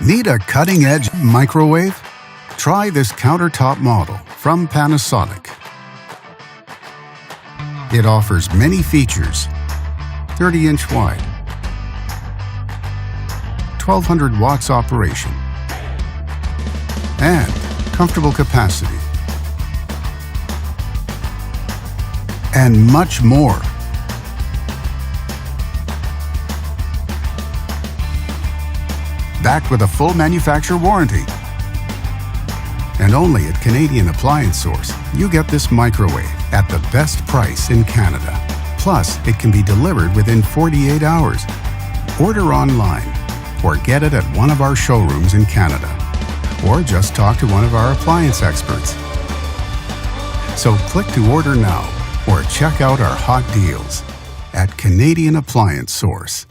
Need a cutting-edge microwave? Try this countertop model from Panasonic. It offers many features: 30-inch wide, 1200 watts operation, and comfortable capacity, and much more. Backed with a full manufacturer warranty. And only at Canadian Appliance Source, you get this microwave at the best price in Canada. Plus, it can be delivered within 48 hours. Order online or get it at one of our showrooms in Canada. Or just talk to one of our appliance experts. So click to order now or check out our hot deals at Canadian Appliance Source.